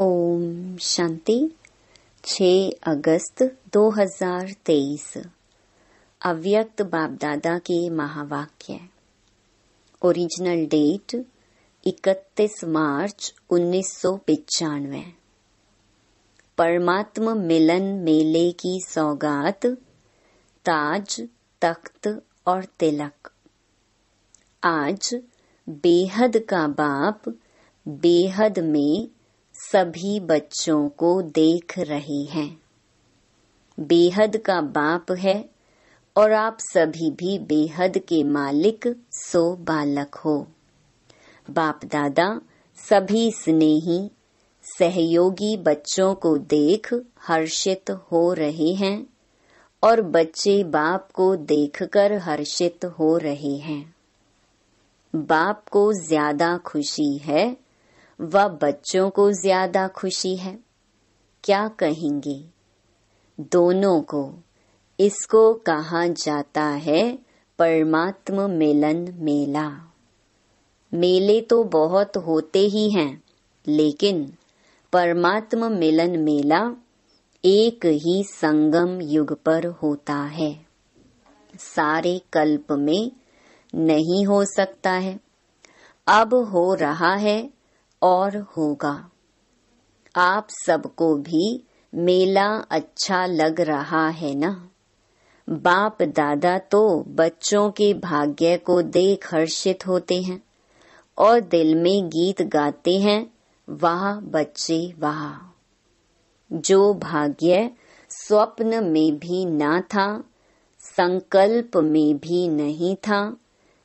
ओम शांति। 6 अगस्त 2023 अव्यक्त बाप दादा के महावाक्य। ओरिजिनल डेट 31 मार्च 1995। परमात्मा मिलन मेले की सौगात, ताज, तख्त और तिलक। आज बेहद का बाप बेहद में सभी बच्चों को देख रहे हैं। बेहद का बाप है और आप सभी भी बेहद के मालिक सो बालक हो। बाप दादा सभी स्नेही सहयोगी बच्चों को देख हर्षित हो रहे हैं और बच्चे बाप को देखकर हर्षित हो रहे हैं। बाप को ज्यादा खुशी है व बच्चों को ज्यादा खुशी है। क्या कहेंगे? दोनों को। इसको कहा जाता है परमात्मा मिलन मेला। मेले तो बहुत होते ही हैं, लेकिन परमात्मा मिलन मेला एक ही संगम युग पर होता है। सारे कल्प में नहीं हो सकता है। अब हो रहा है और होगा। आप सबको भी मेला अच्छा लग रहा है ना? बाप दादा तो बच्चों के भाग्य को देख हर्षित होते हैं और दिल में गीत गाते हैं, वाह बच्चे वाह। जो भाग्य स्वप्न में भी ना था, संकल्प में भी नहीं था,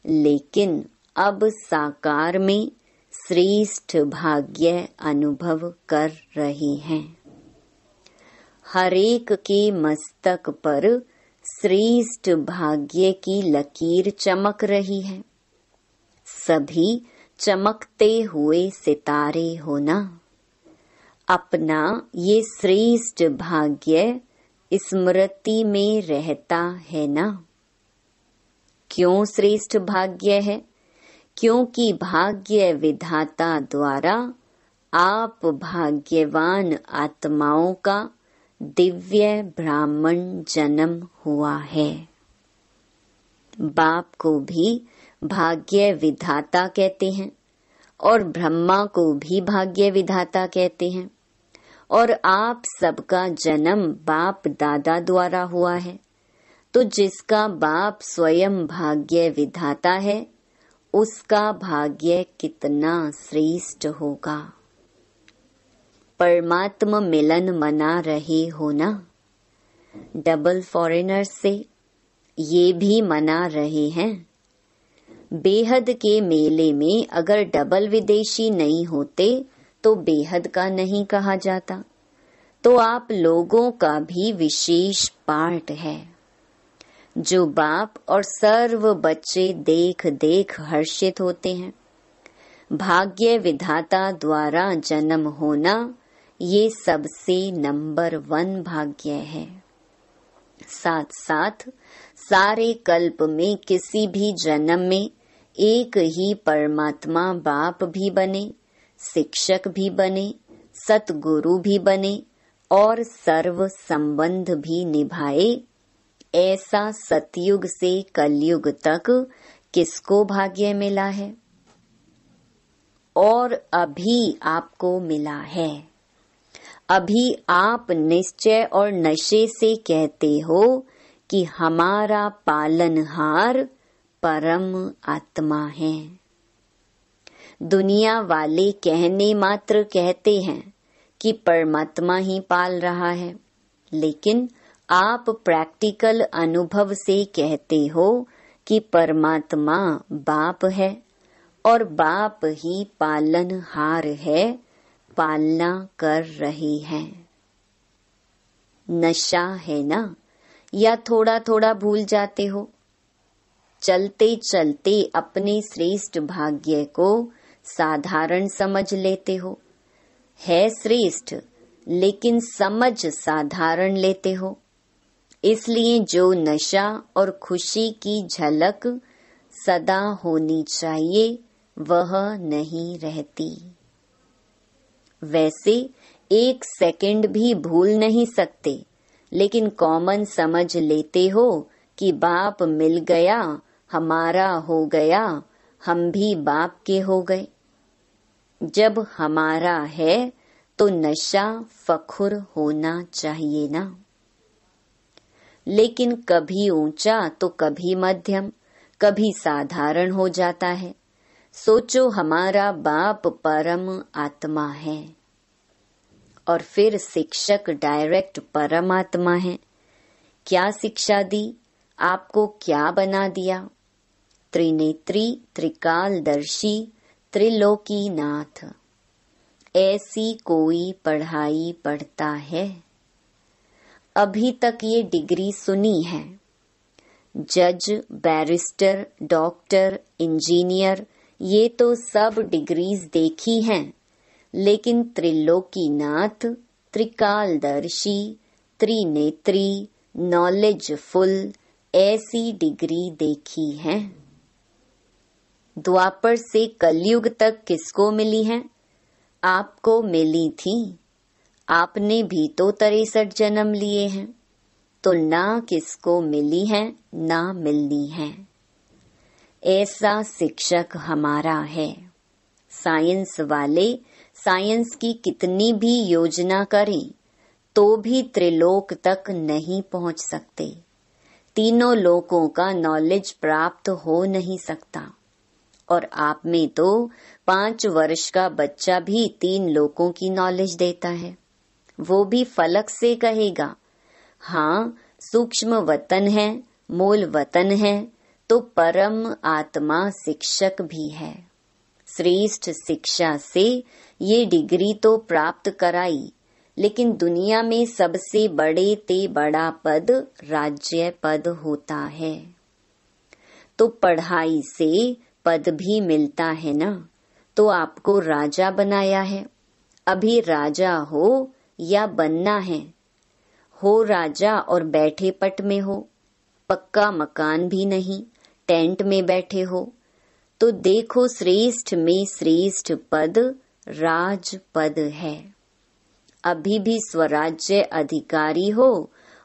लेकिन अब साकार में श्रेष्ठ भाग्य अनुभव कर रहे हैं। हरेक के मस्तक पर श्रेष्ठ भाग्य की लकीर चमक रही है। सभी चमकते हुए सितारे हो ना। अपना ये श्रेष्ठ भाग्य स्मृति में रहता है ना। क्यों श्रेष्ठ भाग्य है? क्योंकि भाग्य विधाता द्वारा आप भाग्यवान आत्माओं का दिव्य ब्राह्मण जन्म हुआ है। बाप को भी भाग्य विधाता कहते हैं और ब्रह्मा को भी भाग्य विधाता कहते हैं, और आप सबका जन्म बाप दादा द्वारा हुआ है। तो जिसका बाप स्वयं भाग्य विधाता है, उसका भाग्य कितना श्रेष्ठ होगा। परमात्मा मिलन मना रहे हो ना। डबल फॉरेनर्स से ये भी मना रहे हैं। बेहद के मेले में अगर डबल विदेशी नहीं होते तो बेहद का नहीं कहा जाता। तो आप लोगों का भी विशेष पार्ट है। जो बाप और सर्व बच्चे देख देख हर्षित होते हैं। भाग्य विधाता द्वारा जन्म होना ये सबसे नंबर 1 भाग्य है। साथ साथ सारे कल्प में किसी भी जन्म में एक ही परमात्मा बाप भी बने, शिक्षक भी बने, सतगुरु भी बने और सर्व संबंध भी निभाए। ऐसा सतयुग से कलयुग तक किसको भाग्य मिला है? और अभी आपको मिला है। अभी आप निश्चय और नशे से कहते हो कि हमारा पालनहार परम आत्मा है। दुनिया वाले कहने मात्र कहते हैं कि परमात्मा ही पाल रहा है, लेकिन आप प्रैक्टिकल अनुभव से कहते हो कि परमात्मा बाप है और बाप ही पालनहार है, पालना कर रहे हैं। नशा है ना? या थोड़ा थोड़ा भूल जाते हो? चलते चलते अपने श्रेष्ठ भाग्य को साधारण समझ लेते हो। है श्रेष्ठ, लेकिन समझ साधारण लेते हो। इसलिए जो नशा और खुशी की झलक सदा होनी चाहिए वह नहीं रहती। वैसे 1 सेकंड भी भूल नहीं सकते, लेकिन कॉमन समझ लेते हो कि बाप मिल गया, हमारा हो गया, हम भी बाप के हो गए। जब हमारा है तो नशा फखुर होना चाहिए ना। लेकिन कभी ऊंचा तो कभी मध्यम, कभी साधारण हो जाता है। सोचो हमारा बाप परम आत्मा है और फिर शिक्षक डायरेक्ट परमात्मा है। क्या शिक्षा दी, आपको क्या बना दिया? त्रिनेत्री, त्रिकालदर्शी, त्रिलोकीनाथ। ऐसी कोई पढ़ाई पढ़ता है? अभी तक ये डिग्री सुनी है। जज, बैरिस्टर, डॉक्टर, इंजीनियर, ये तो सब डिग्रीज देखी हैं, लेकिन त्रिलोकीनाथ, त्रिकालदर्शी, त्रिनेत्री, नॉलेजफुल, ऐसी डिग्री देखी है? द्वापर से कलयुग तक किसको मिली है? आपको मिली थी। आपने भी तो 63 जन्म लिए हैं, तो ना किसको मिली है ना मिलनी है। ऐसा शिक्षक हमारा है। साइंस वाले साइंस की कितनी भी योजना करें तो भी त्रिलोक तक नहीं पहुंच सकते। तीनों लोकों का नॉलेज प्राप्त हो नहीं सकता। और आप में तो 5 वर्ष का बच्चा भी 3 लोकों की नॉलेज देता है। वो भी फलक से कहेगा, हाँ सूक्ष्म वतन है, मूल वतन है, तो परम आत्मा शिक्षक भी है। श्रेष्ठ शिक्षा से ये डिग्री तो प्राप्त कराई, लेकिन दुनिया में सबसे बड़े ते बड़ा पद राज्य पद होता है। तो पढ़ाई से पद भी मिलता है ना, तो आपको राजा बनाया है। अभी राजा हो या बनना है? हो राजा और बैठे पट में हो, पक्का मकान भी नहीं, टेंट में बैठे हो, तो देखो श्रेष्ठ में श्रेष्ठ पद राज पद है। अभी भी स्वराज्य अधिकारी हो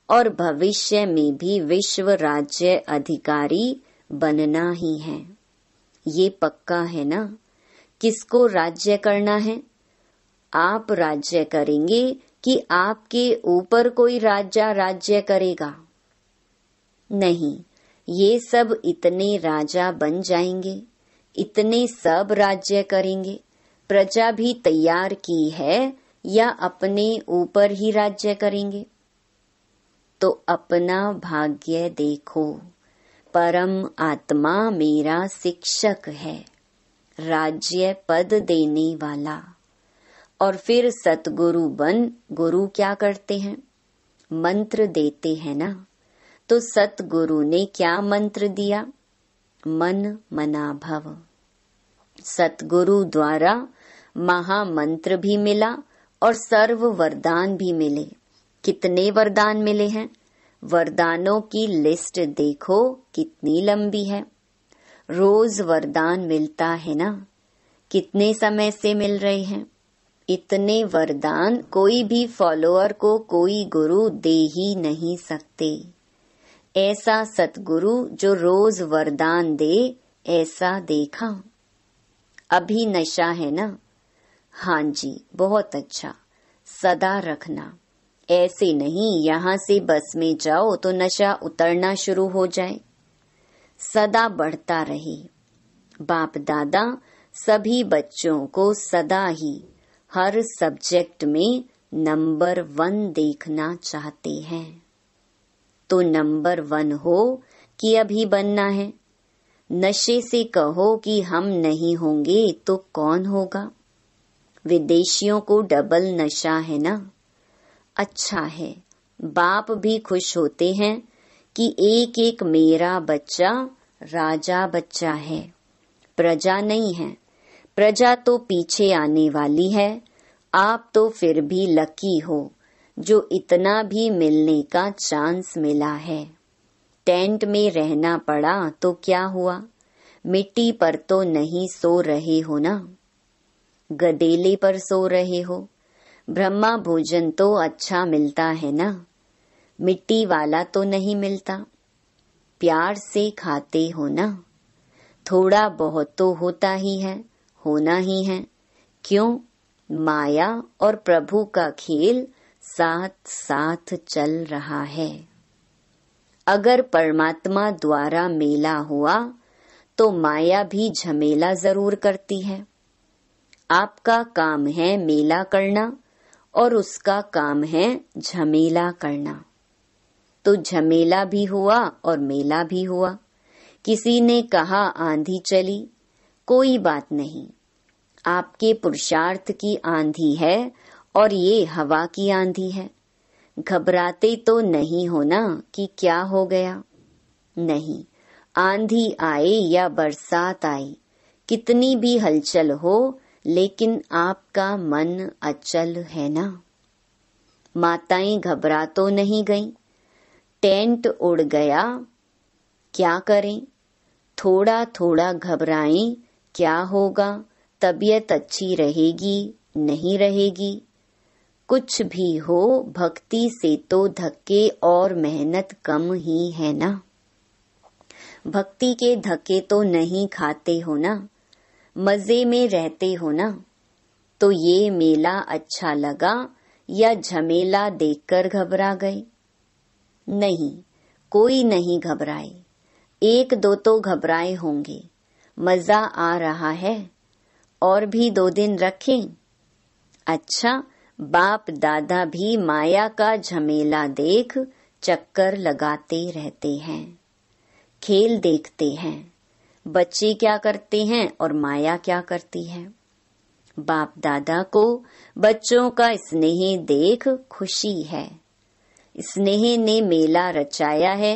और भविष्य में भी विश्व राज्य अधिकारी बनना ही है। ये पक्का है ना? किसको राज्य करना है? आप राज्य करेंगे कि आपके ऊपर कोई राजा राज्य करेगा? नहीं, ये सब इतने राजा बन जाएंगे, इतने सब राज्य करेंगे। प्रजा भी तैयार की है या अपने ऊपर ही राज्य करेंगे? तो अपना भाग्य देखो। परम आत्मा मेरा शिक्षक है, राज्य पद देने वाला। और फिर सतगुरु बन, गुरु क्या करते हैं? मंत्र देते हैं ना। तो सतगुरु ने क्या मंत्र दिया? मन मना भव। सतगुरु द्वारा महामंत्र भी मिला और सर्व वरदान भी मिले। कितने वरदान मिले हैं? वरदानों की लिस्ट देखो कितनी लंबी है। रोज वरदान मिलता है ना। कितने समय से मिल रहे हैं? इतने वरदान कोई भी फॉलोअर को कोई गुरु दे ही नहीं सकते। ऐसा सतगुरु जो रोज वरदान दे, ऐसा देखा? अभी नशा है ना? हाँ जी, बहुत अच्छा, सदा रखना। ऐसे नहीं यहाँ से बस में जाओ तो नशा उतरना शुरू हो जाए। सदा बढ़ता रहे। बाप दादा सभी बच्चों को सदा ही हर सब्जेक्ट में नंबर 1 देखना चाहते हैं। तो नंबर 1 हो कि अभी बनना है? नशे से कहो कि हम नहीं होंगे तो कौन होगा? विदेशियों को डबल नशा है ना। अच्छा है, बाप भी खुश होते हैं कि एक एक मेरा बच्चा राजा बच्चा है, प्रजा नहीं है। प्रजा तो पीछे आने वाली है। आप तो फिर भी लकी हो जो इतना भी मिलने का चांस मिला है। टेंट में रहना पड़ा तो क्या हुआ? मिट्टी पर तो नहीं सो रहे हो ना। गदेले पर सो रहे हो। ब्रह्मा भोजन तो अच्छा मिलता है ना, मिट्टी वाला तो नहीं मिलता। प्यार से खाते हो ना, थोड़ा बहुत तो होता ही है, होना ही है। क्यों? माया और प्रभु का खेल साथ साथ चल रहा है। अगर परमात्मा द्वारा मेला हुआ तो माया भी झमेला जरूर करती है। आपका काम है मेला करना और उसका काम है झमेला करना। तो झमेला भी हुआ और मेला भी हुआ। किसी ने कहा आंधी चली, कोई बात नहीं, आपके पुरुषार्थ की आंधी है और ये हवा की आंधी है। घबराते तो नहीं हो ना कि क्या हो गया। नहीं, आंधी आए या बरसात आई, कितनी भी हलचल हो, लेकिन आपका मन अचल है ना। माताएं घबरा तो नहीं गईं, टेंट उड़ गया, क्या करें। थोड़ा थोड़ा घबराएं, क्या होगा, तबीयत अच्छी रहेगी नहीं रहेगी। कुछ भी हो, भक्ति से तो धक्के और मेहनत कम ही है ना। भक्ति के धक्के तो नहीं खाते हो ना, मजे में रहते हो ना। तो ये मेला अच्छा लगा या झमेला देखकर घबरा गए? नहीं, कोई नहीं घबराए। एक दो तो घबराए होंगे, मजा आ रहा है, और भी 2 दिन रखें। अच्छा, बाप दादा भी माया का झमेला देख चक्कर लगाते रहते हैं, खेल देखते हैं। बच्चे क्या करते हैं और माया क्या करती है। बाप दादा को बच्चों का स्नेह देख खुशी है। स्नेह ने मेला रचाया है,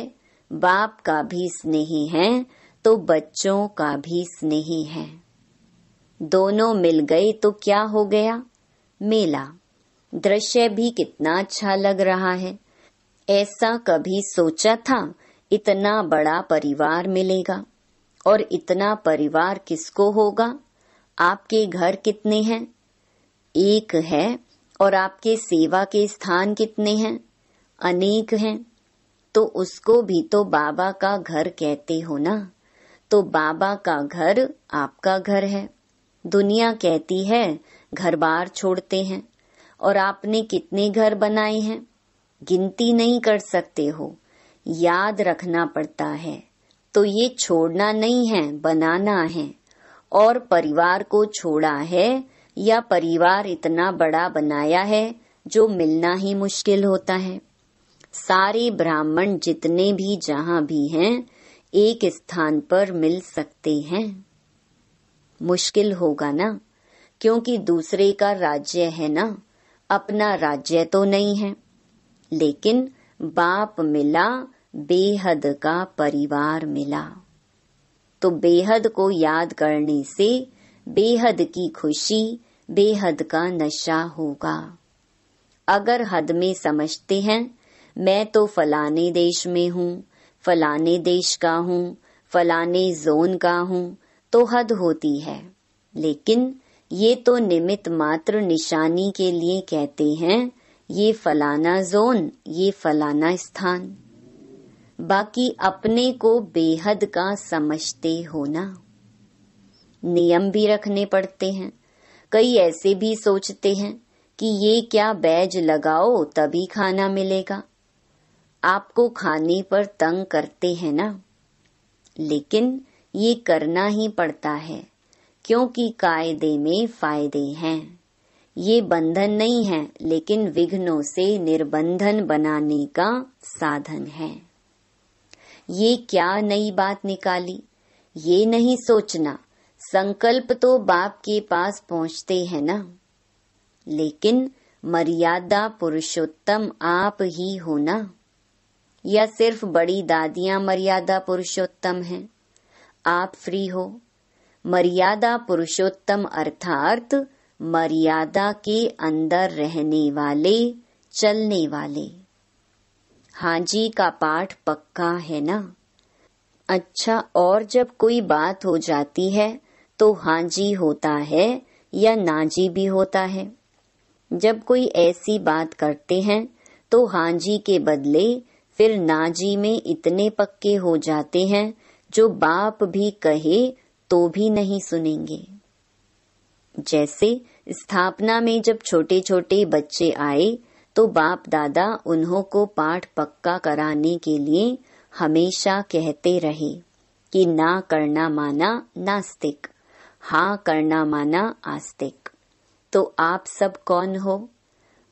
बाप का भी स्नेह है तो बच्चों का भी स्नेह है। दोनों मिल गए तो क्या हो गया? मेला। दृश्य भी कितना अच्छा लग रहा है। ऐसा कभी सोचा था इतना बड़ा परिवार मिलेगा? और इतना परिवार किसको होगा? आपके घर कितने हैं? एक है। और आपके सेवा के स्थान कितने हैं? अनेक हैं। तो उसको भी तो बाबा का घर कहते हो ना। तो बाबा का घर आपका घर है। दुनिया कहती है घर बार छोड़ते हैं, और आपने कितने घर बनाए हैं? गिनती नहीं कर सकते हो, याद रखना पड़ता है। तो ये छोड़ना नहीं है, बनाना है। और परिवार को छोड़ा है या परिवार इतना बड़ा बनाया है जो मिलना ही मुश्किल होता है। सारे ब्राह्मण जितने भी जहां भी हैं एक स्थान पर मिल सकते हैं। मुश्किल होगा ना, क्योंकि दूसरे का राज्य है ना, अपना राज्य तो नहीं है। लेकिन बाप मिला, बेहद का परिवार मिला। तो बेहद को याद करने से बेहद की खुशी, बेहद का नशा होगा। अगर हद में समझते हैं मैं तो फलाने देश में हूँ, फलाने देश का हूँ, फलाने जोन का हूँ, तो हद होती है। लेकिन ये तो निमित्त मात्र निशानी के लिए कहते हैं, ये फलाना जोन, ये फलाना स्थान। बाकी अपने को बेहद का समझते हो ना। नियम भी रखने पड़ते हैं। कई ऐसे भी सोचते हैं कि ये क्या बैज लगाओ तभी खाना मिलेगा। आपको खाने पर तंग करते हैं ना, लेकिन ये करना ही पड़ता है, क्योंकि कायदे में फायदे हैं। ये बंधन नहीं है, लेकिन विघ्नों से निर्बंधन बनाने का साधन है। ये क्या नई बात निकाली? ये नहीं सोचना, संकल्प तो बाप के पास पहुंचते हैं ना। लेकिन मर्यादा पुरुषोत्तम आप ही हो ना, या सिर्फ बड़ी दादियां मर्यादा पुरुषोत्तम हैं? आप फ्री हो। मर्यादा पुरुषोत्तम अर्थात मर्यादा के अंदर रहने वाले, चलने वाले। हाँ जी का पाठ पक्का है ना। अच्छा, और जब कोई बात हो जाती है तो हाँ जी होता है या नाजी भी होता है। जब कोई ऐसी बात करते हैं तो हाँ जी के बदले फिर नाजी में इतने पक्के हो जाते हैं जो बाप भी कहे तो भी नहीं सुनेंगे। जैसे स्थापना में जब छोटे छोटे बच्चे आए तो बाप दादा उन्हों को पाठ पक्का कराने के लिए हमेशा कहते रहे कि ना करना माना नास्तिक, हाँ करना माना आस्तिक। तो आप सब कौन हो?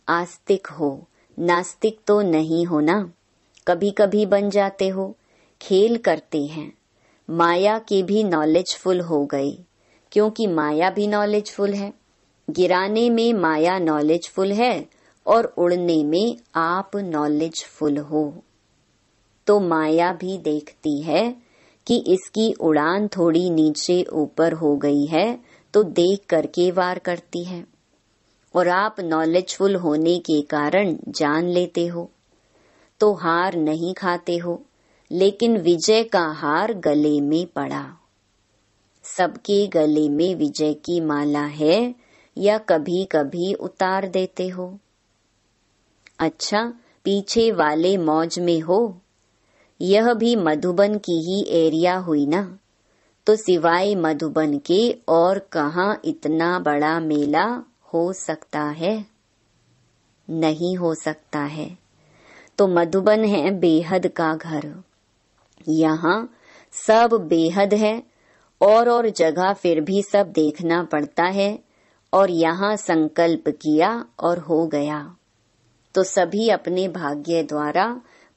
आस्तिक हो, नास्तिक तो नहीं हो ना। कभी कभी बन जाते हो, खेल करते हैं। माया के भी नॉलेजफुल हो गए, क्योंकि माया भी नॉलेजफुल है। गिराने में माया नॉलेजफुल है और उड़ने में आप नॉलेजफुल हो। तो माया भी देखती है कि इसकी उड़ान थोड़ी नीचे ऊपर हो गई है तो देख करके वार करती है, और आप नॉलेजफुल होने के कारण जान लेते हो तो हार नहीं खाते हो, लेकिन विजय का हार गले में पड़ा। सबके गले में विजय की माला है या कभी कभी उतार देते हो? अच्छा, पीछे वाले मौज में हो। यह भी मधुबन की ही एरिया हुई ना, तो सिवाय मधुबन के और कहाँ इतना बड़ा मेला हो सकता है? नहीं हो सकता है। तो मधुबन है बेहद का घर। यहाँ सब बेहद है, और जगह फिर भी सब देखना पड़ता है, और यहाँ संकल्प किया और हो गया। तो सभी अपने भाग्य द्वारा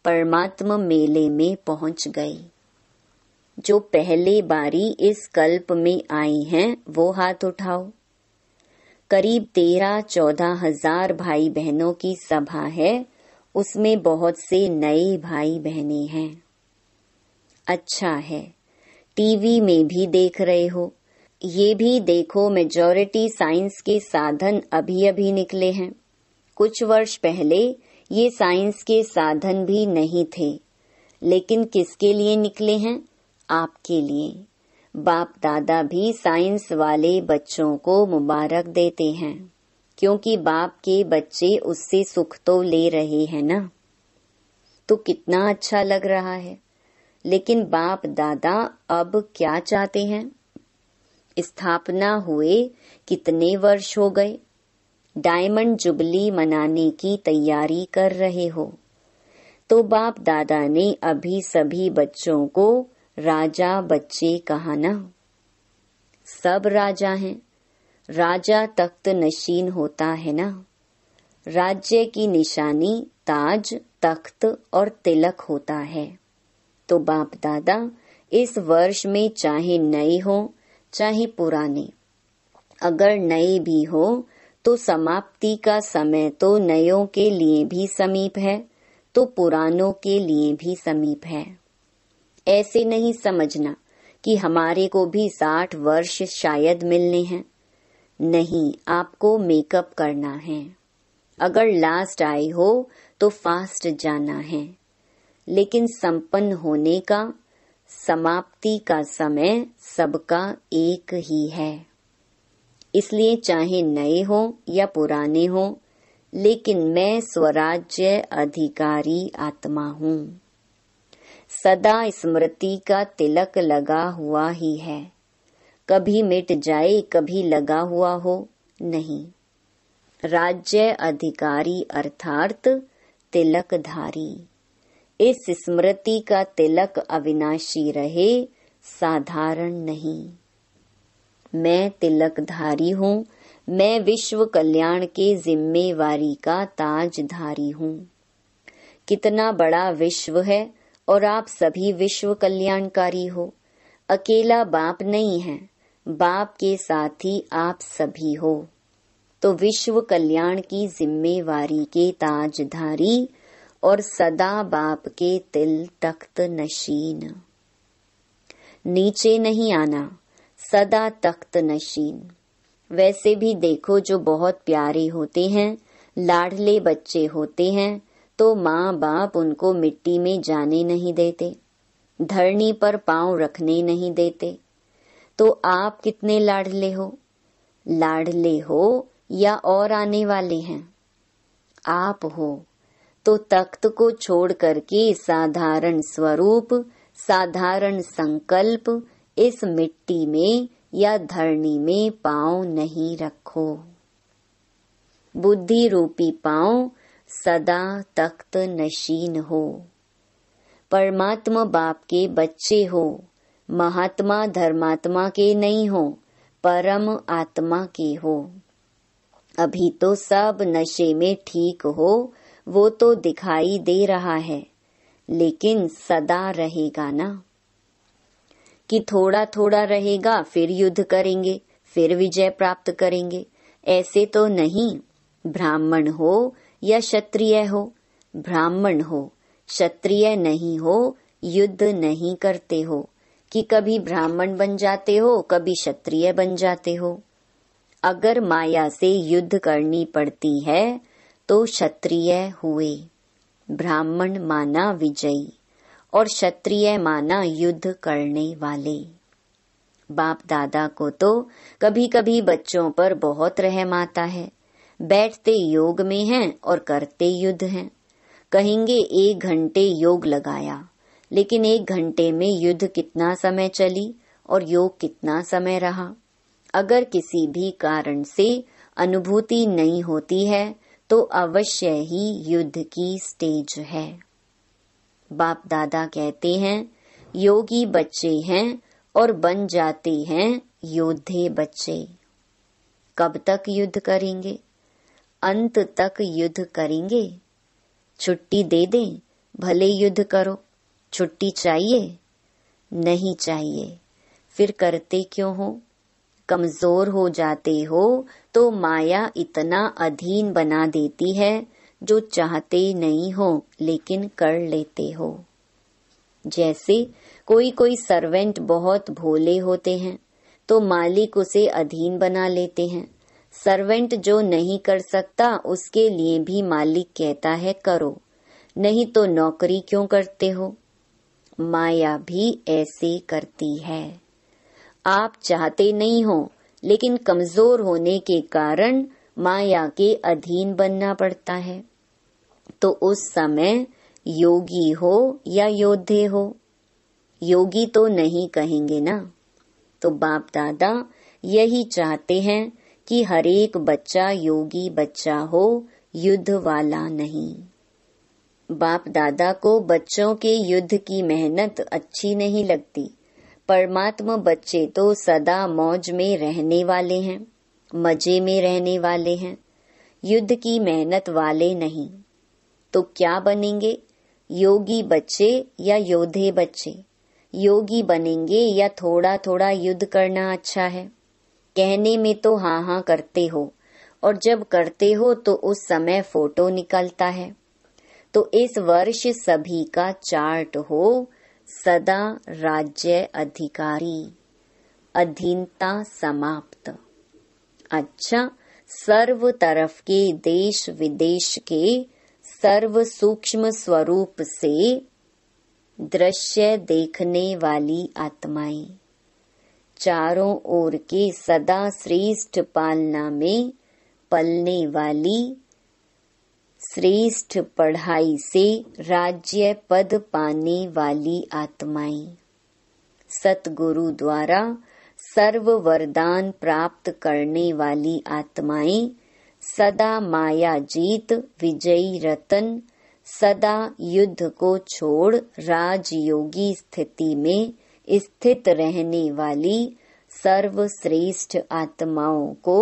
परमात्मा मेले में पहुंच गए। जो पहले बारी इस कल्प में आई हैं वो हाथ उठाओ। करीब 13-14 हजार भाई बहनों की सभा है, उसमें बहुत से नए भाई बहनें हैं। अच्छा है, टीवी में भी देख रहे हो। ये भी देखो, मेजॉरिटी साइंस के साधन अभी अभी निकले हैं। कुछ वर्ष पहले ये साइंस के साधन भी नहीं थे, लेकिन किसके लिए निकले हैं? आपके लिए। बाप दादा भी साइंस वाले बच्चों को मुबारक देते हैं, क्योंकि बाप के बच्चे उससे सुख तो ले रहे हैं ना। तो कितना अच्छा लग रहा है। लेकिन बाप दादा अब क्या चाहते हैं? स्थापना हुए कितने वर्ष हो गए? डायमंड जुबली मनाने की तैयारी कर रहे हो। तो बाप दादा ने अभी सभी बच्चों को राजा बच्चे कहा ना। सब राजा हैं। राजा तख्त नशीन होता है ना। राज्य की निशानी ताज, तख्त और तिलक होता है। तो बाप दादा इस वर्ष में चाहे नए हो चाहे पुराने, अगर नए भी हो तो समाप्ति का समय तो नयों के लिए भी समीप है, तो पुरानों के लिए भी समीप है। ऐसे नहीं समझना कि हमारे को भी 60 वर्ष शायद मिलने हैं। नहीं, आपको मेकअप करना है। अगर लास्ट आए हो तो फास्ट जाना है, लेकिन संपन्न होने का, समाप्ति का समय सबका एक ही है। इसलिए चाहे नए हो या पुराने हो, लेकिन मैं स्वराज्य अधिकारी आत्मा हूँ। सदा स्मृति का तिलक लगा हुआ ही है। कभी मिट जाए, कभी लगा हुआ हो नहीं। राज्य अधिकारी अर्थात तिलकधारी। इस स्मृति का तिलक अविनाशी रहे, साधारण नहीं। मैं तिलकधारी हूँ। मैं विश्व कल्याण के जिम्मेवारी का ताजधारी हूँ। कितना बड़ा विश्व है और आप सभी विश्व कल्याणकारी हो। अकेला बाप नहीं है, बाप के साथ ही आप सभी हो। तो विश्व कल्याण की जिम्मेवारी के ताजधारी और सदा बाप के तिल तख्त नशीन। नीचे नहीं आना, सदा तख्त नशीन। वैसे भी देखो, जो बहुत प्यारे होते हैं, लाडले बच्चे होते हैं, तो माँ बाप उनको मिट्टी में जाने नहीं देते, धरनी पर पांव रखने नहीं देते। तो आप कितने लाडले हो? लाडले हो या और आने वाले हैं? आप हो तो तख्त को छोड़ करके साधारण स्वरूप, साधारण संकल्प इस मिट्टी में या धरनी में पांव नहीं रखो। बुद्धि रूपी पांव सदा तख्त नशीन हो। परमात्मा बाप के बच्चे हो, महात्मा धर्मात्मा के नहीं हो, परम आत्मा के हो। अभी तो सब नशे में ठीक हो, वो तो दिखाई दे रहा है, लेकिन सदा रहेगा ना कि थोड़ा थोड़ा रहेगा, फिर युद्ध करेंगे, फिर विजय प्राप्त करेंगे? ऐसे तो नहीं। ब्राह्मण हो या क्षत्रिय हो, ब्राह्मण हो क्षत्रिय नहीं हो, युद्ध नहीं करते हो कि कभी ब्राह्मण बन जाते हो, कभी क्षत्रिय बन जाते हो। अगर माया से युद्ध करनी पड़ती है तो क्षत्रिय हुए, ब्राह्मण माना विजयी और क्षत्रिय माना युद्ध करने वाले। बाप दादा को तो कभी कभी बच्चों पर बहुत रहम आता है। बैठते योग में हैं और करते युद्ध हैं। कहेंगे 1 घंटे योग लगाया, लेकिन 1 घंटे में युद्ध कितना समय चली और योग कितना समय रहा? अगर किसी भी कारण से अनुभूति नहीं होती है तो अवश्य ही युद्ध की स्टेज है। बाप दादा कहते हैं योगी बच्चे हैं और बन जाते हैं योद्धे बच्चे। कब तक युद्ध करेंगे? अंत तक युद्ध करेंगे। छुट्टी दे दें, भले युद्ध करो। छुट्टी चाहिए? नहीं चाहिए। फिर करते क्यों हो? कमजोर हो जाते हो तो माया इतना अधीन बना देती है जो चाहते नहीं हो लेकिन कर लेते हो। जैसे कोई सर्वेंट बहुत भोले होते हैं तो मालिक उसे अधीन बना लेते हैं। सर्वेंट जो नहीं कर सकता उसके लिए भी मालिक कहता है करो, नहीं तो नौकरी क्यों करते हो? माया भी ऐसे करती है। आप चाहते नहीं हो लेकिन कमजोर होने के कारण माया के अधीन बनना पड़ता है। तो उस समय योगी हो या योद्धे हो? योगी तो नहीं कहेंगे ना। तो बाप दादा यही चाहते हैं कि हर एक बच्चा योगी बच्चा हो, युद्ध वाला नहीं। बाप दादा को बच्चों के युद्ध की मेहनत अच्छी नहीं लगती। परमात्मा बच्चे तो सदा मौज में रहने वाले हैं, मजे में रहने वाले हैं, युद्ध की मेहनत वाले नहीं। तो क्या बनेंगे? योगी बच्चे या योद्धे बच्चे? योगी बनेंगे या थोड़ा थोड़ा युद्ध करना अच्छा है? कहने में तो हाँ हाँ करते हो और जब करते हो तो उस समय फोटो निकलता है। तो इस वर्ष सभी का चार्ट हो सदा राज्य अधिकारी, अधीनता समाप्त। अच्छा, सर्व तरफ के देश विदेश के सर्व सूक्ष्म स्वरूप से दृश्य देखने वाली आत्माएं, चारों ओर के सदा श्रेष्ठ पालना में पलने वाली, श्रेष्ठ पढ़ाई से राज्य पद पाने वाली आत्माएं, सतगुरु द्वारा सर्व वरदान प्राप्त करने वाली आत्माएं, सदा माया जीत विजयी रतन, सदा युद्ध को छोड़ राजयोगी स्थिति में स्थित रहने वाली सर्वश्रेष्ठ आत्माओं को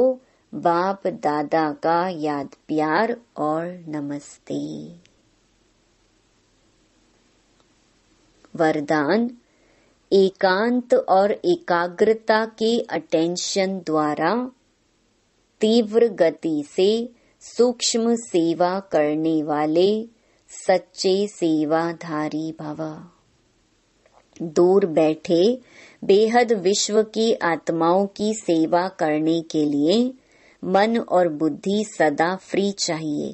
बाप दादा का याद प्यार और नमस्ते। वरदान: एकांत और एकाग्रता के अटेंशन द्वारा तीव्र गति से सूक्ष्म सेवा करने वाले सच्चे सेवाधारी भव। दूर बैठे बेहद विश्व की आत्माओं की सेवा करने के लिए मन और बुद्धि सदा फ्री चाहिए।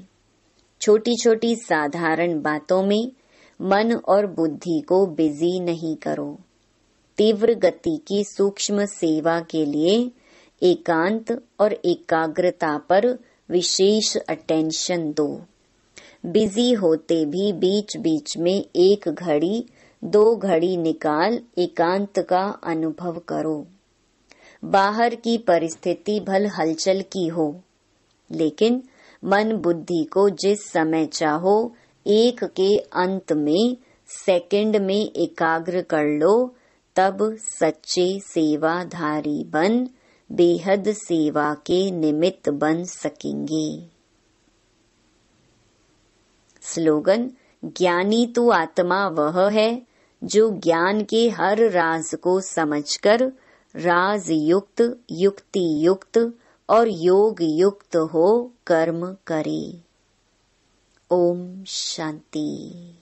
छोटी छोटी साधारण बातों में मन और बुद्धि को बिजी नहीं करो। तीव्र गति की सूक्ष्म सेवा के लिए एकांत और एकाग्रता पर विशेष अटेंशन दो। बिजी होते भी बीच बीच में 1 घड़ी 2 घड़ी निकाल एकांत का अनुभव करो। बाहर की परिस्थिति भल हलचल की हो, लेकिन मन बुद्धि को जिस समय चाहो 1 के अंत में सेकंड में एकाग्र कर लो, तब सच्चे सेवाधारी बन बेहद सेवा के निमित्त बन सकेंगे। स्लोगन: ज्ञानी तो आत्मा वह है जो ज्ञान के हर राज को समझकर राज युक्त, युक्ति युक्त और योग युक्त हो कर्म करे। ओम शांति।